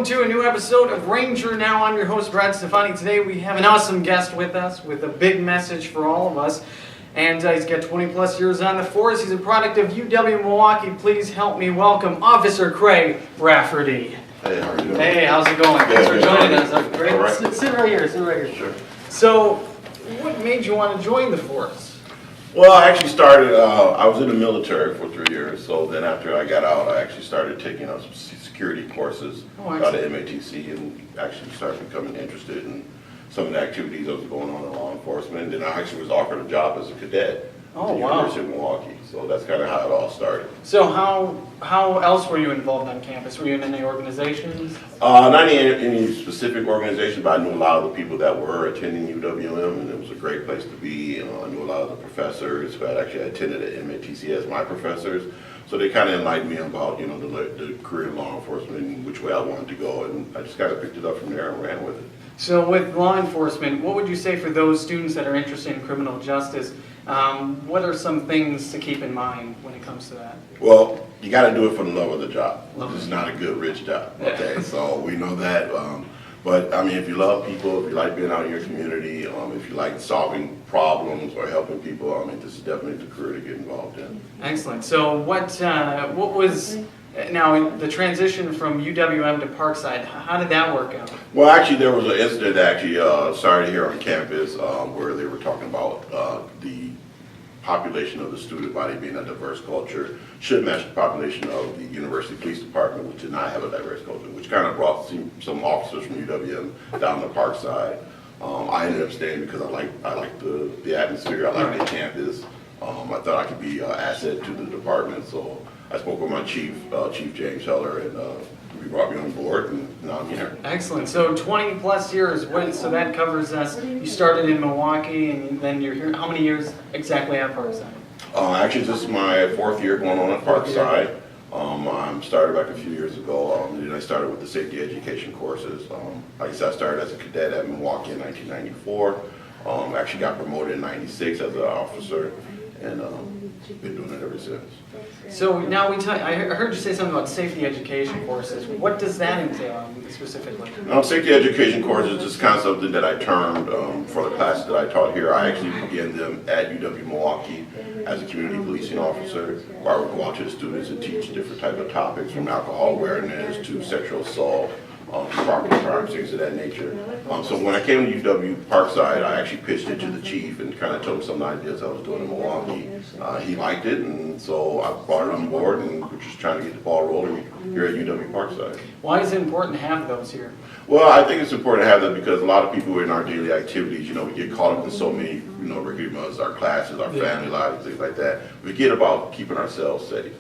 welcome to a new episode of Ranger Now. I'm your host, Brad Stefani. Today we have an awesome guest with us with a big message for all of us. And he's got 20 plus years on the force. He's a product of UW-Milwaukee. Please help me welcome Officer Craig Rafferty. Hey, how are you doing? Hey, how's it going? Thanks for joining us. Great. All right. Sit right here, sit right here. Sure. So, what made you want to join the force? Well, I actually started, I was in the military for 3 years, so then after I got out, I actually started taking some security courses out of MATC and actually started becoming interested in some of the activities that was going on in law enforcement. And then I actually was offered a job as a cadet at the University of Milwaukee, so that's kind of how it all started. So how else were you involved on campus? Were you in any organizations? Not in any specific organization, but I knew a lot of the people that were attending UWM, and it was a great place to be. I knew a lot of the professors who had actually attended at MATC as my professors, so they kind of enlightened me about the career in law enforcement and which way I wanted to go, and I just kind of picked it up from there and ran with it. So with law enforcement, what would you say for those students that are interested in criminal justice? What are some things to keep in mind when it comes to that? Well, you got to do it for the love of the job. It's not a good rich job, okay? So we know that. But I mean, if you love people, if you like being out in your community, if you like solving problems or helping people, I mean, this is definitely the career to get involved in. Excellent. So what was now the transition from UWM to Parkside? How did that work out? Well, actually, there was an incident that actually started here on campus where they were talking about the population of the student body being a diverse culture should match the population of the University Police Department, which did not have a diverse culture, which kind of brought some officers from UWM down to Parkside. I ended up staying because I like the atmosphere, I like the campus. I thought I could be an asset to the department, so I spoke with my chief, Chief James Heller, and he brought me on board, and now I'm here. Excellent. So 20 plus years, so that covers us. You started in Milwaukee, and then you're here. How many years exactly at Parkside? Actually, this is my 4th year going on at Parkside. I started back a few years ago, and then I started with the safety education courses. Like I said, I started as a cadet at Milwaukee in 1994. Actually got promoted in 96 as an officer, and been doing it ever since. So now I heard you say something about safety education courses. What does that entail specifically? Safety education courses is kind of something that I termed for the classes that I taught here. I actually began them at UW-Milwaukee as a community policing officer, where I would go out to the students and teach different types of topics from alcohol awareness to sexual assault, property crimes, things of that nature. So when I came to UW-Parkside, I actually pitched it to the chief and kind of told him some ideas I was doing in Milwaukee. He liked it, and so I brought it on board, and we're just trying to get the ball rolling here at UW-Parkside. Why is it important to have those here? Well, I think it's important to have them because a lot of people in our daily activities, we get caught up in so many, rigmaroles, our classes, our family lives, things like that. We forget about keeping ourselves safe,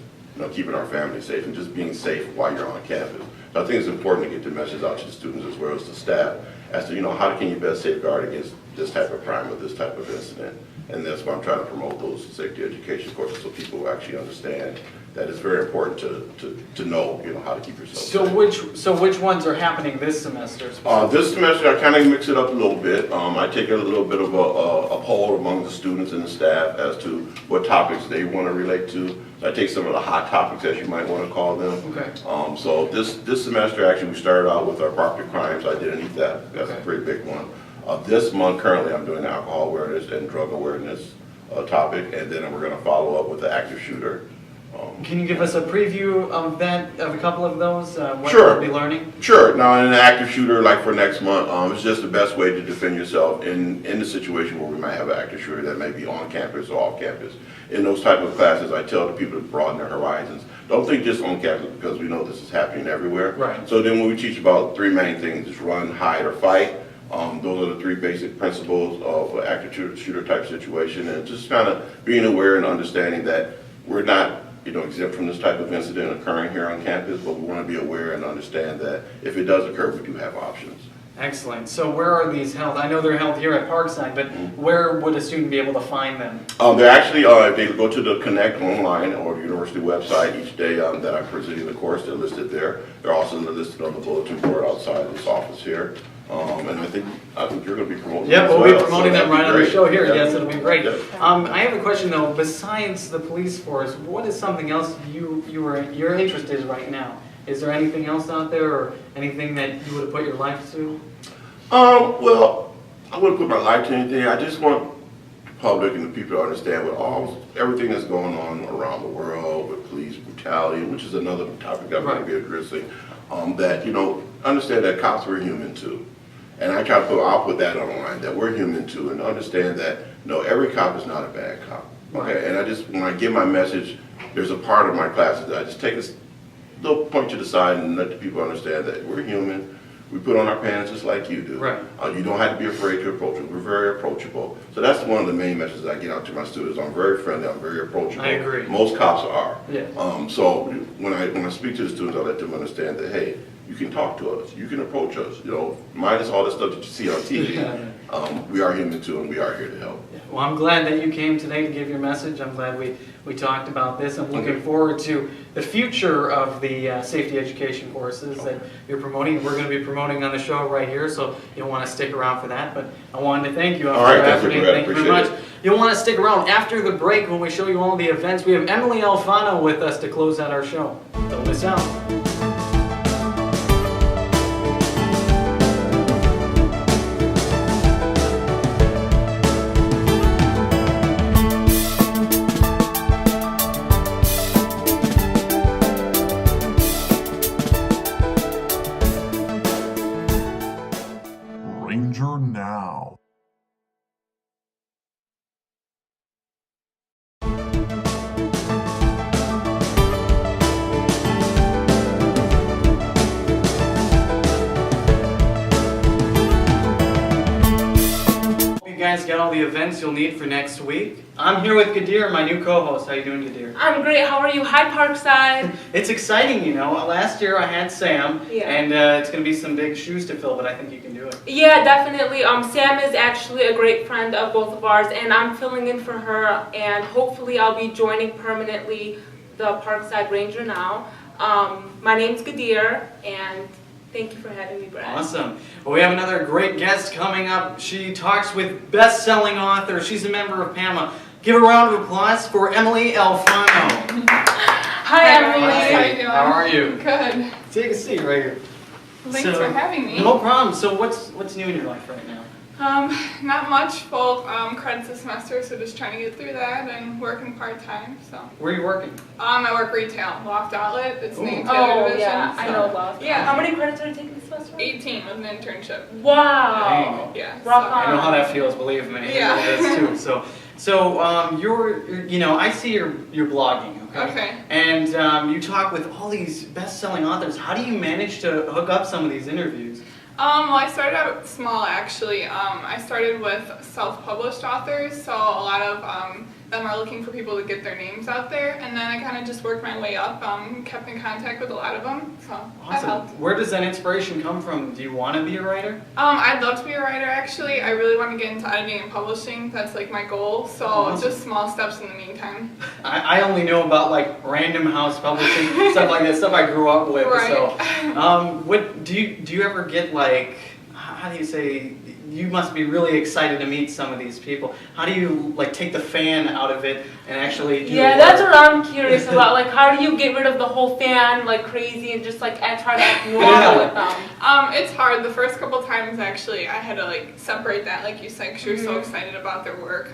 keeping our family safe, and just being safe while you're on campus. So I think it's important to get the message out to the students as well as the staff as to, how can you best safeguard against this type of crime or this type of incident. And that's why I'm trying to promote those safety education courses so people actually understand that it's very important to know, how to keep yourself safe. So which ones are happening this semester? This semester I kind of mix it up a little bit. I take a little bit of a poll among the students and the staff as to what topics they want to relate to. So I take some of the hot topics, as you might want to call them. Okay. So this semester actually we started out with our property crimes, identity theft. That's a pretty big one. This month currently I'm doing alcohol awareness and drug awareness topic, and then we're going to follow up with the active shooter. Can you give us a preview of a couple of those? What Sure. we'll be learning? Sure. Now, in an active shooter, like for next month, it's just the best way to defend yourself in the situation where we might have an active shooter that may be on campus or off campus. In those type of classes, I tell the people to broaden their horizons. Don't think just on campus because we know this is happening everywhere. Right. So then when we teach about 3 main things, is run, hide, or fight. Those are the 3 basic principles of an active shooter type situation, and just kind of being aware and understanding that we're not exempt from this type of incident occurring here on campus, but we want to be aware and understand that if it does occur, we do have options. Excellent. So where are these held? I know they're held here at Parkside, but where would a student be able to find them? They're actually, if they go to the Connect online or the university website each day that I'm presenting the course, they're listed there. They're also listed on the bulletin board outside this office here. And I think you're going to be promoting them. Yeah, we'll be promoting so them right on the show here. Yeah. Yes, it'll be great. Yeah. I have a question though. Besides the police force, what is something else you're interested in right now? Is there anything else out there, or anything that you would have put your life to? Well, I wouldn't put my life to anything. I just want the public and the people to understand everything that's going on around the world with police brutality, which is another topic I'm going to be addressing, that, understand that cops are human too. And I'll put that on the line, that we're human too, and understand that, every cop is not a bad cop. Okay, and when I give my message, there's a part of my classes that I just take a little point to the side and let the people understand that we're human. We put on our pants just like you do. Right. You don't have to be afraid to approach us. We're very approachable. So that's one of the main messages I get out to my students. I'm very friendly. I'm very approachable. I agree. Most cops are. Yeah. So when I speak to the students, I let them understand that, hey, you can talk to us. You can approach us. Minus all the stuff that you see on TV. We are human too, and we are here to help. Well, I'm glad that you came today to give your message. I'm glad we talked about this. I'm looking forward to the future of the safety education courses that you're promoting. We're going to be promoting on the show right here, so you'll want to stick around for that. But I wanted to thank you, Officer Rafferty. Thank you very much. You'll want to stick around after the break when we show you all the events. We have Emily Alfano with us to close out our show. Don't miss out. Ranger now. You guys got all the events you'll need for next week. I'm here with Gadeer, my new co-host. How you doing, Gadeer? I'm great. How are you? Hi, Parkside. It's exciting, Last year I had Sam, and it's going to be some big shoes to fill, but I think you can do it. Yeah, definitely. Sam is actually a great friend of both of ours, and I'm filling in for her, and hopefully I'll be joining permanently the Parkside Ranger now. My name's Gadeer, and thank you for having me, Brad. Awesome. Well, we have another great guest coming up. She talks with best-selling authors. She's a member of PAMA. Give a round of applause for Emily Alfano. Hi, Emily. How are you doing? How are you? Good. Take a seat right here. Thanks for having me. No problem. So what's new in your life right now? Not much. Full credits this semester, so just trying to get through that and working part-time. So. Where are you working? I work retail, Loft Outlet. It's named Oh, Taylor Division. yeah, so. I know Loft. Yeah. How many credits are you taking this semester? 18 with an internship. Wow. Dang. Yeah. Rock so. on. I know how that feels, believe me. Yeah. I know this too. So you're, I see you're blogging, okay? Okay. And you talk with all these best-selling authors. How do you manage to hook up some of these interviews? Well, I started out small, actually. I started with self-published authors, so a lot of them are looking for people to get their names out there, and then I kind of just worked my way up, kept in contact with a lot of them, so that Awesome. helped. Where does that inspiration come from? Do you want to be a writer? I'd love to be a writer, actually. I really want to get into editing and publishing. That's like my goal, so Awesome. just small steps in the meantime. I only know about like Random House Publishing, stuff like that, stuff I grew up with. Right. So, what do you ever get like? How do you say? You must be really excited to meet some of these people. How do you like take the fan out of it and actually do Yeah, that's what I'm curious about. Like, how do you get rid of the whole fan like crazy and just like try to act normal with them? It's hard. The first couple times, actually, I had to like separate that, like you said, because you're so excited about their work.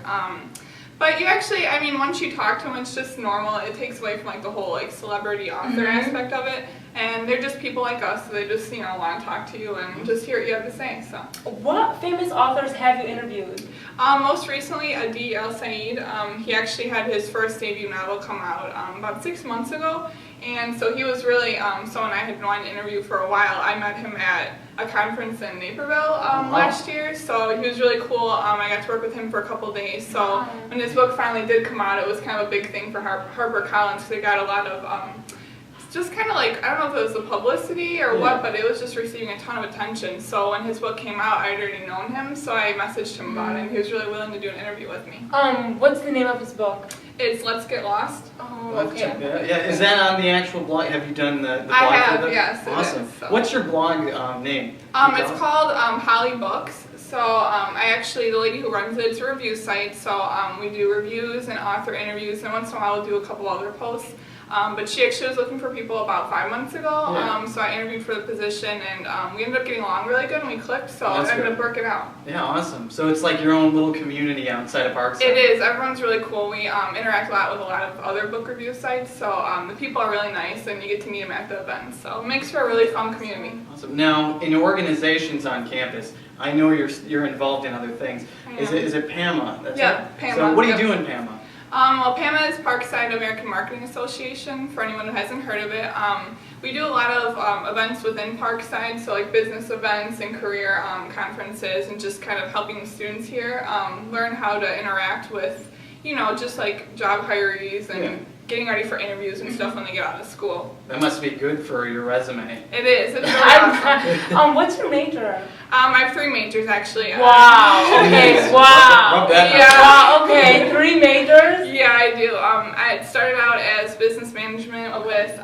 But you actually, once you talk to them, it's just normal. It takes away from like the whole like celebrity author aspect of it. And they're just people like us, so they just, want to talk to you and just hear what you have to say, so. What famous authors have you interviewed? Most recently, Adi El-Said, he actually had his first debut novel come out about 6 months ago. And so he was really someone I had wanted to interview for a while. I met him at a conference in Naperville last year, so he was really cool. I got to work with him for a couple days. So when his book finally did come out, it was kind of a big thing for HarperCollins, because they got a lot of just kind of like, I don't know if it was the publicity or what, but it was just receiving a ton of attention. So when his book came out, I'd already known him, so I messaged him about it, and he was really willing to do an interview with me. What's the name of his book? It's Let's Get Lost. Oh, okay. Yeah. Is that on the actual blog? Have you done the blog? I have, for them? yes. It Awesome. is, so. What's your blog name? It's called Holly Books. So the lady who runs it, it's a review site. So we do reviews and author interviews, and once in a while we'll do a couple other posts. But she actually was looking for people about 5 months ago. Yeah. So I interviewed for the position, and we ended up getting along really good, and we clicked. So That's it ended good. up working out. Yeah, awesome. So it's like your own little community outside of Parkside. It is. Everyone's really cool. We interact a lot with a lot of other book review sites, so the people are really nice, and you get to meet them at the events. So it makes for a really fun community. Awesome. Now, in organizations on campus, I know you're involved in other things. Is it PAMA? That's Yeah, it? PAMA. So what do you Yep. do in PAMA? Well, PAMA is Parkside American Marketing Association, for anyone who hasn't heard of it. We do a lot of events within Parkside, so like business events and career conferences, and just kind of helping the students here learn how to interact with, just like job hirees and Yeah. getting ready for interviews and stuff when they get out of school. That must be good for your resume. It is. It's really awesome. What's your major? I have 3 majors actually. Wow. Okay. Wow. Rub that Yeah. Wow. Okay. 3 majors. Yeah, I do. I started out as business management with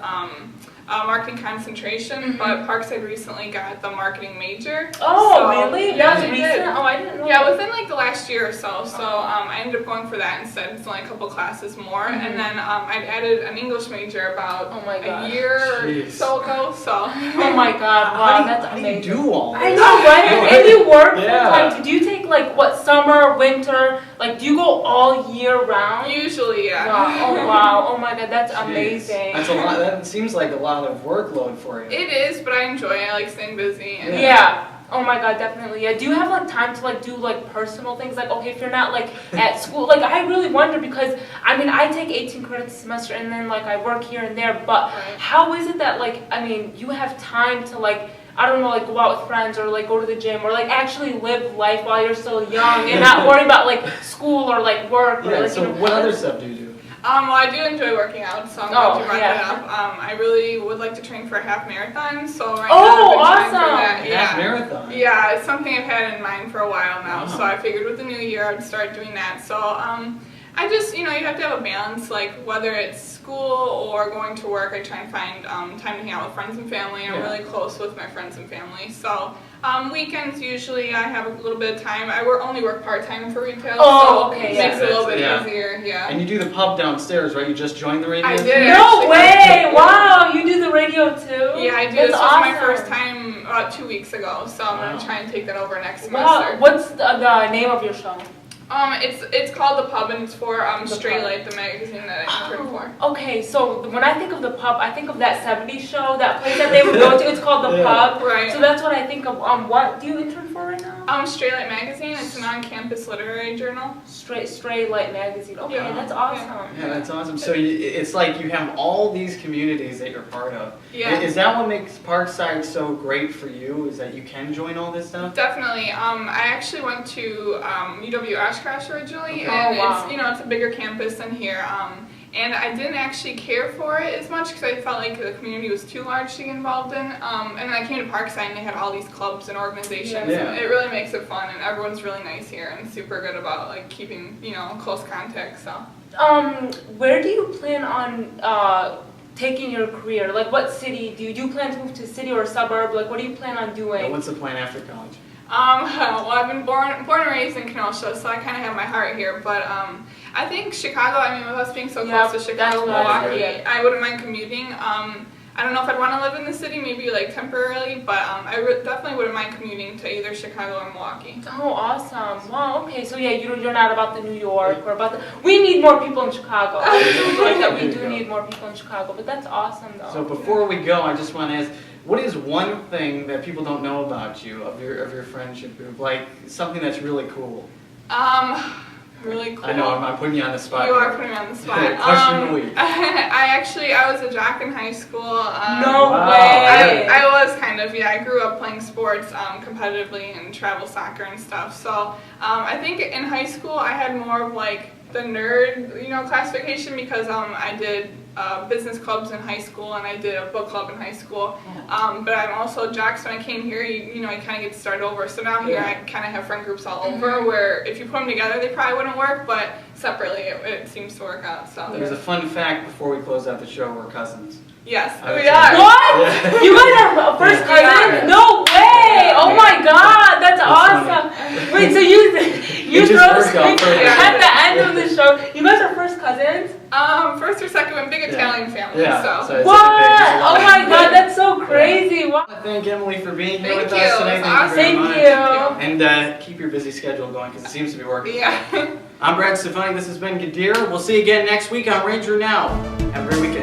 marketing concentration, but Parkside recently got the marketing major. Oh, So, really? Yeah, That's they recent. did. Oh, I didn't know. Yeah, within like the last year or so. So I ended up going for that instead. It's only a couple classes more, and then I'd added an English major about Oh my a gosh. year or Jeez. so ago. So Oh my God! Wow, How that's do you amazing. do all this? I know, right? And you work Yeah. full time. Do you take like what summer, winter? Like, do you go all year round? usually, yeah. Wow! Oh wow! Oh my God! That's Jeez. amazing. That's a lot. That seems like a lot of workload for you. It is, but I enjoy it. I like staying busy. And Yeah. Oh my God, definitely. Yeah. Do you have like time to like do like personal things? Like, okay, if you're not like at school, like I really wonder because I mean I take 18 credits a semester and then like I work here and there, but Right. how is it that like I mean you have time to like I don't know like go out with friends or like go to the gym or like actually live life while you're still young and not worry about like school or like work or Yeah. like So you know, what other stuff do you do? Well, I do enjoy working out, so I'm glad you brought yeah. that up. I really would like to train for a half marathon, so right Oh, now I've been trying for awesome. that. Half Yeah. marathon. Yeah, it's something I've had in mind for a while now, Wow. so I figured with the new year I'd start doing that. So I just, you have to have a balance, like whether it's school or going to work, I try and find time to hang out with friends and family. I'm Yeah. really close with my friends and family, so weekends usually I have a little bit of time. I only work part-time for retail, Oh, so okay, it yeah. makes it a little bit Yeah. easier, yeah. And you do the pub downstairs, right? You just joined the radio? I did. No actually. way! Wow, you do the radio too? Yeah, I do. That's This was my awesome. first time about 2 weeks ago, so I'm Wow. gonna try and take that over next Wow, semester. what's the name of your show? It's called The Pub, and it's for The Straylight, the magazine that I interned for. Okay, so when I think of the pub, I think of that 70s show, that place that they would go to. It's called the Yeah. pub. Right. So that's what I think of. What do you intern for right now? Straylight magazine. It's an on-campus literary journal. Straylight magazine. Okay, Yeah. that's awesome. Yeah, that's awesome. So it's like you have all these communities that you're part of. Yeah. Is that what makes Parkside so great for you? Is that you can join all this stuff? Definitely. I actually went to UW-Oshkosh originally, Okay. and Oh, wow. it's a bigger campus than here. And I didn't actually care for it as much because I felt like the community was too large to get involved in. And then I came to Parkside and they had all these clubs and organizations. Yeah. And it really makes it fun, and everyone's really nice here and super good about like keeping close contact. So Where do you plan on taking your career? Like, what city do you plan to move to? City or suburb? Like, what do you plan on doing? What's the plan after college? well, I've been born and raised in Kenosha, so I kind of have my heart here. But I think Chicago. I mean, with us being so Yep, close to that's Chicago, what I Milwaukee, figured. I wouldn't mind commuting. I don't know if I'd want to live in the city, maybe like temporarily, but definitely wouldn't mind commuting to either Chicago or Milwaukee. Oh, awesome. Wow, okay. So, yeah, you're not about the New York or about the... We need more people in Chicago. I really like that we There you do go. need more people in Chicago, but that's awesome, though. So before we go, I just want to ask, what is one thing that people don't know about you, of your friendship group? Like, something that's really cool. Really cool. I know, I'm putting you on the spot. You are here. putting me on the spot. Question of the week. I was a jock in high school. No Wow. way. I was kind of, yeah. I grew up playing sports competitively and travel soccer and stuff. So I think in high school I had more of like the nerd, classification because I did business clubs in high school and I did a book club in high school. But I'm also jocks. When I came here, you kind of get to start over. So now here Yeah. I kind of have friend groups all over where if you put them together, they probably wouldn't work, but separately it seems to work out. So There's a fun fact before we close out the show, we're cousins. yes, I would we say- are. What? Yeah. You guys are first Yeah. cousins? No way! Oh my God, that's That's awesome. Wait, so you It just throw worked out sticks perfect. at the end end of the show. You guys are first cousins? First or second, one, big Italian family. Yeah, So. so it's What? such a big, there's a lot Oh of- my god, that's so crazy. Wow. I want to thank Emily for being here Thank with you. us today. It's Thank you very much. Thank you. And keep your busy schedule going because it seems to be working. Yeah. I'm Brad Stefani. This has been Gadeer. We'll see you again next week on Ranger Now. Have a great weekend.